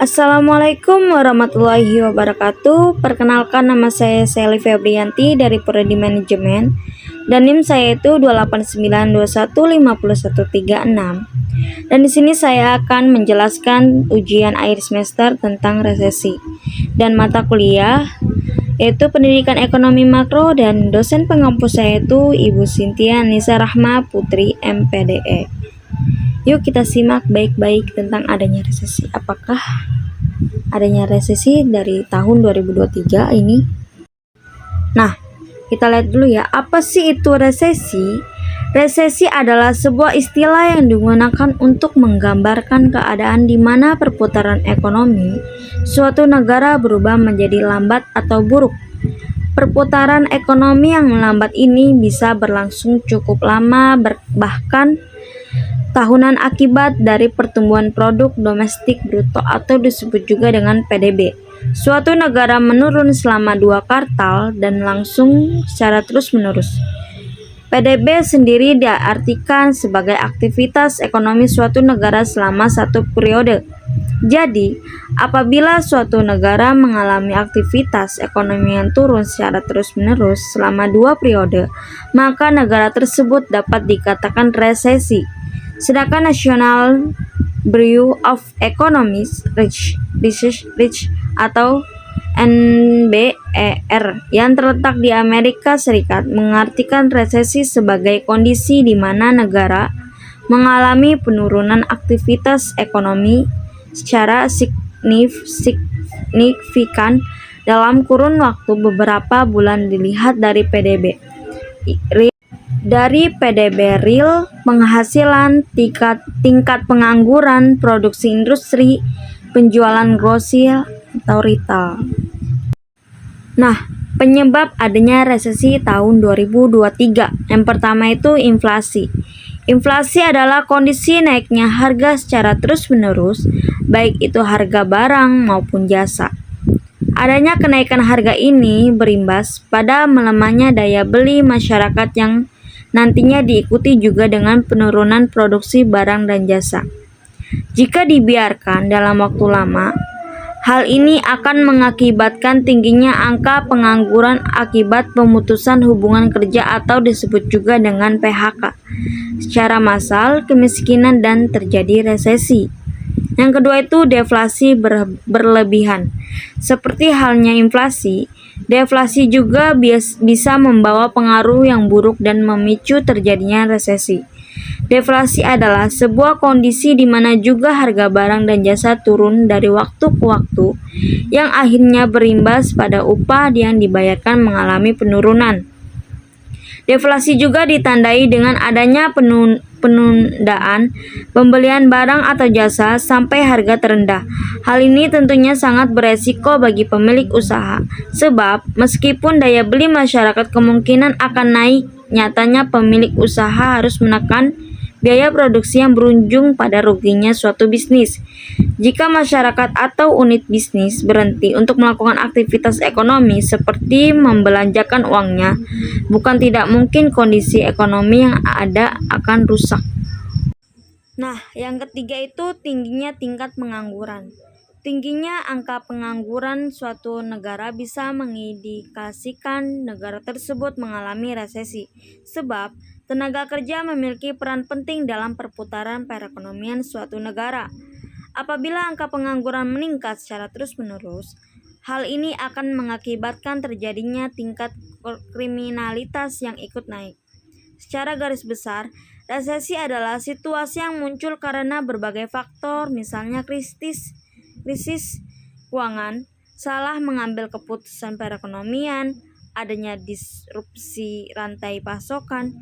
Assalamualaikum warahmatullahi wabarakatuh. Perkenalkan, nama saya Sally Febrianti dari Prodi Manajemen dan NIM saya itu 289215136. Dan di sini saya akan menjelaskan ujian akhir semester tentang resesi dan mata kuliah yaitu Pendidikan Ekonomi Makro, dan dosen pengampus saya itu Ibu Cynthia Nisa Rahma Putri MPDE. Yuk kita simak baik-baik tentang adanya resesi. Apakah adanya resesi dari tahun 2023 ini? Nah, kita lihat dulu ya, apa sih itu resesi? Resesi adalah sebuah istilah yang digunakan untuk menggambarkan keadaan di mana perputaran ekonomi suatu negara berubah menjadi lambat atau buruk. Perputaran ekonomi yang melambat ini bisa berlangsung cukup lama, bahkan tahunan, akibat dari pertumbuhan produk domestik bruto atau disebut juga dengan PDB. Suatu negara menurun selama 2 kuartal dan langsung secara terus-menerus. PDB sendiri diartikan sebagai aktivitas ekonomi suatu negara selama satu periode. Jadi, apabila suatu negara mengalami aktivitas ekonomi yang turun secara terus-menerus selama 2 periode, maka negara tersebut dapat dikatakan resesi. Sedangkan National Bureau of Economic Research atau NBER yang terletak di Amerika Serikat mengartikan resesi sebagai kondisi di mana negara mengalami penurunan aktivitas ekonomi secara signifikan dalam kurun waktu beberapa bulan dilihat dari PDB real, penghasilan, tingkat pengangguran, produksi industri, penjualan grosir atau retail. Nah, penyebab adanya resesi tahun 2023. Yang pertama itu inflasi. Inflasi adalah kondisi naiknya harga secara terus-menerus, baik itu harga barang maupun jasa. Adanya kenaikan harga ini berimbas pada melemahnya daya beli masyarakat yang nantinya diikuti juga dengan penurunan produksi barang dan jasa. Jika dibiarkan dalam waktu lama, hal ini akan mengakibatkan tingginya angka pengangguran akibat pemutusan hubungan kerja atau disebut juga dengan PHK secara massal, kemiskinan, dan terjadi resesi. Yang kedua itu deflasi berlebihan. Seperti halnya inflasi, deflasi juga bisa membawa pengaruh yang buruk dan memicu terjadinya resesi. Deflasi adalah sebuah kondisi di mana juga harga barang dan jasa turun dari waktu ke waktu, yang akhirnya berimbas pada upah yang dibayarkan mengalami penurunan. Deflasi juga ditandai dengan adanya penundaan pembelian barang atau jasa sampai harga terendah. Hal ini tentunya sangat beresiko bagi pemilik usaha, sebab meskipun daya beli masyarakat kemungkinan akan naik, nyatanya pemilik usaha harus menekan biaya produksi yang berujung pada ruginya suatu bisnis. Jika masyarakat atau unit bisnis berhenti untuk melakukan aktivitas ekonomi seperti membelanjakan uangnya, bukan tidak mungkin kondisi ekonomi yang ada akan rusak. Nah, yang ketiga itu tingginya tingkat pengangguran. Tingginya angka pengangguran suatu negara bisa mengindikasikan negara tersebut mengalami resesi, sebab tenaga kerja memiliki peran penting dalam perputaran perekonomian suatu negara. Apabila angka pengangguran meningkat secara terus-menerus, hal ini akan mengakibatkan terjadinya tingkat kriminalitas yang ikut naik. Secara garis besar, resesi adalah situasi yang muncul karena berbagai faktor, misalnya krisis keuangan, salah mengambil keputusan perekonomian, adanya disrupsi rantai pasokan,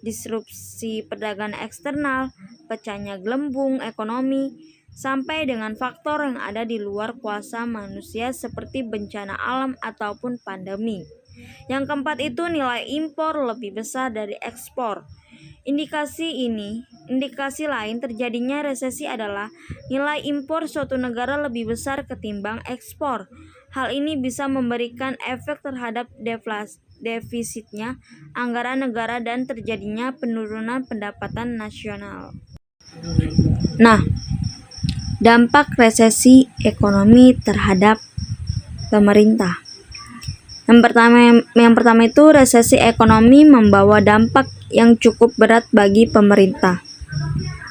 disrupsi perdagangan eksternal, pecahnya gelembung ekonomi, sampai dengan faktor yang ada di luar kuasa manusia seperti bencana alam ataupun pandemi. Yang keempat itu nilai impor lebih besar dari ekspor. Indikasi lain terjadinya resesi adalah nilai impor suatu negara lebih besar ketimbang ekspor. Hal ini bisa memberikan efek terhadap defisitnya anggaran negara dan terjadinya penurunan pendapatan nasional. Nah, dampak resesi ekonomi terhadap pemerintah. Yang pertama itu resesi ekonomi membawa dampak yang cukup berat bagi pemerintah.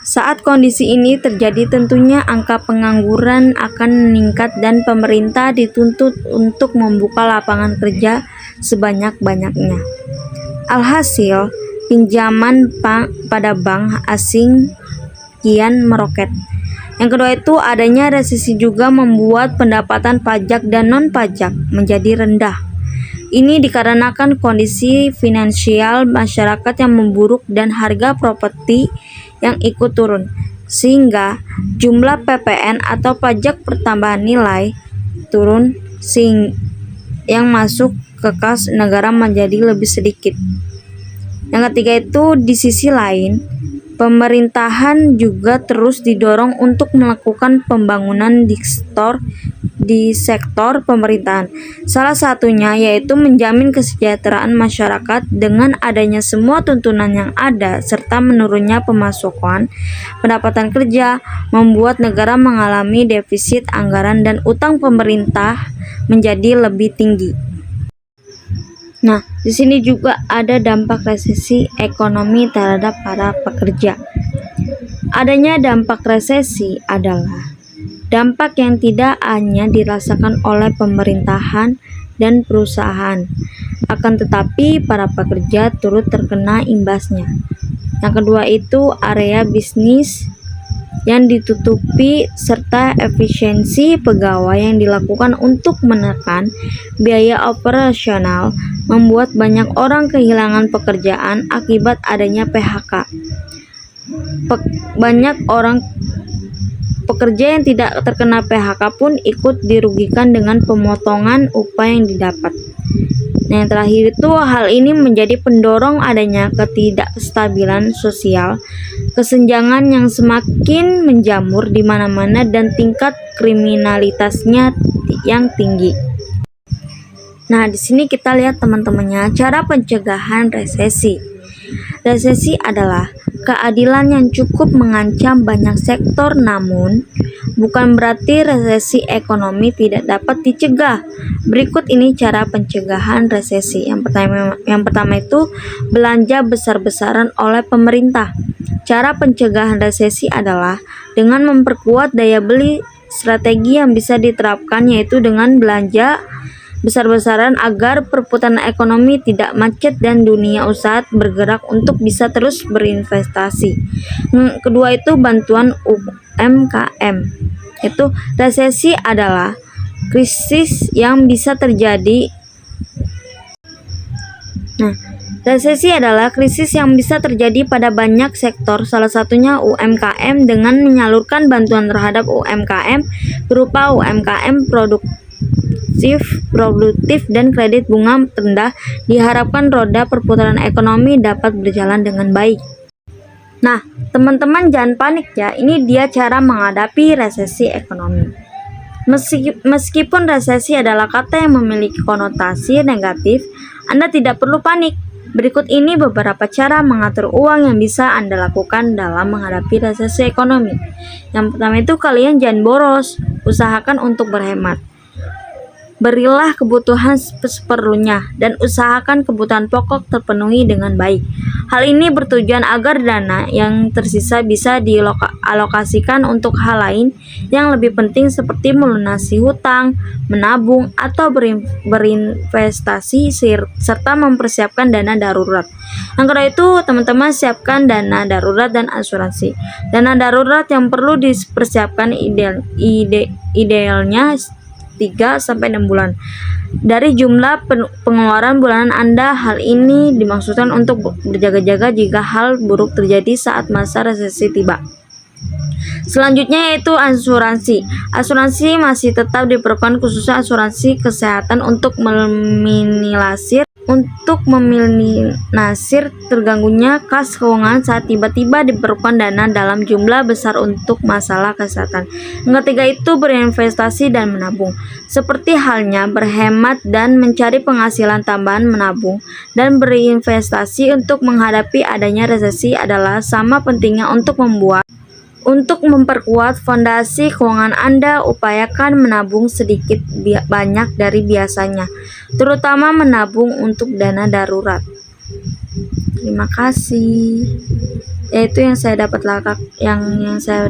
Saat kondisi ini terjadi, tentunya angka pengangguran akan meningkat dan pemerintah dituntut untuk membuka lapangan kerja sebanyak-banyaknya. Alhasil, pinjaman pada bank asing kian meroket. Yang kedua itu adanya resesi juga membuat pendapatan pajak dan non-pajak menjadi rendah. Ini dikarenakan kondisi finansial masyarakat yang memburuk dan harga properti yang ikut turun, sehingga jumlah PPN atau pajak pertambahan nilai turun yang masuk ke kas negara menjadi lebih sedikit. Yang ketiga itu di sisi lain, pemerintahan juga terus didorong untuk melakukan pembangunan di sektor pemerintahan. Salah satunya yaitu menjamin kesejahteraan masyarakat dengan adanya semua tuntunan yang ada serta menurunnya pemasukan pendapatan kerja membuat negara mengalami defisit anggaran dan utang pemerintah menjadi lebih tinggi. Nah, di sini juga ada dampak resesi ekonomi terhadap para pekerja. Adanya dampak resesi adalah dampak yang tidak hanya dirasakan oleh pemerintahan dan perusahaan, akan tetapi para pekerja turut terkena imbasnya. Yang kedua itu area bisnis yang ditutupi serta efisiensi pegawai yang dilakukan untuk menekan biaya operasional membuat banyak orang kehilangan pekerjaan akibat adanya PHK. Banyak orang pekerja yang tidak terkena PHK pun ikut dirugikan dengan pemotongan upah yang didapat. Nah, yang terakhir itu hal ini menjadi pendorong adanya ketidakstabilan sosial, kesenjangan yang semakin menjamur di mana-mana dan tingkat kriminalitasnya yang tinggi. Nah, di sini kita lihat teman-temannya cara pencegahan resesi. Resesi adalah keadilan yang cukup mengancam banyak sektor, namun bukan berarti resesi ekonomi tidak dapat dicegah. Berikut ini cara pencegahan resesi. Yang pertama itu belanja besar-besaran oleh pemerintah. Cara pencegahan resesi adalah dengan memperkuat daya beli. Strategi yang bisa diterapkan yaitu dengan belanja besar-besaran agar perputaran ekonomi tidak macet dan dunia usaha bergerak untuk bisa terus berinvestasi. Kedua itu bantuan UMKM. Itu resesi adalah krisis yang bisa terjadi. Resesi adalah krisis yang bisa terjadi pada banyak sektor, salah satunya UMKM, dengan menyalurkan bantuan terhadap UMKM berupa UMKM produktif dan kredit bunga rendah. Diharapkan roda perputaran ekonomi dapat berjalan dengan baik. Nah, teman-teman jangan panik ya, ini dia cara menghadapi resesi ekonomi. Meskipun resesi adalah kata yang memiliki konotasi negatif, Anda tidak perlu panik. Berikut ini beberapa cara mengatur uang yang bisa Anda lakukan dalam menghadapi resesi ekonomi. Yang pertama itu kalian jangan boros, usahakan untuk berhemat. Berilah kebutuhan seperlunya dan usahakan kebutuhan pokok terpenuhi dengan baik. Hal ini bertujuan agar dana yang tersisa bisa dialokasikan untuk hal lain yang lebih penting seperti melunasi hutang, menabung, atau berinvestasi serta mempersiapkan dana darurat. Yang kedua itu teman-teman siapkan dana darurat dan asuransi. Dana darurat yang perlu dipersiapkan idealnya 3-6 bulan dari jumlah pengeluaran bulanan Anda. Hal ini dimaksudkan untuk berjaga-jaga jika hal buruk terjadi saat masa resesi tiba. Selanjutnya yaitu asuransi. Asuransi masih tetap diperlukan, khususnya asuransi kesehatan untuk meminimalisir terganggunya kas keuangan saat tiba-tiba diperlukan dana dalam jumlah besar untuk masalah kesehatan. Yang ketiga itu berinvestasi dan menabung. Seperti halnya berhemat dan mencari penghasilan tambahan, menabung dan berinvestasi untuk menghadapi adanya resesi adalah sama pentingnya untuk membuat Untuk memperkuat fondasi keuangan Anda, upayakan menabung sedikit banyak dari biasanya, terutama menabung untuk dana darurat. Terima kasih. Itu yang saya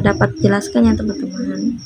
dapat jelaskan ya teman-teman.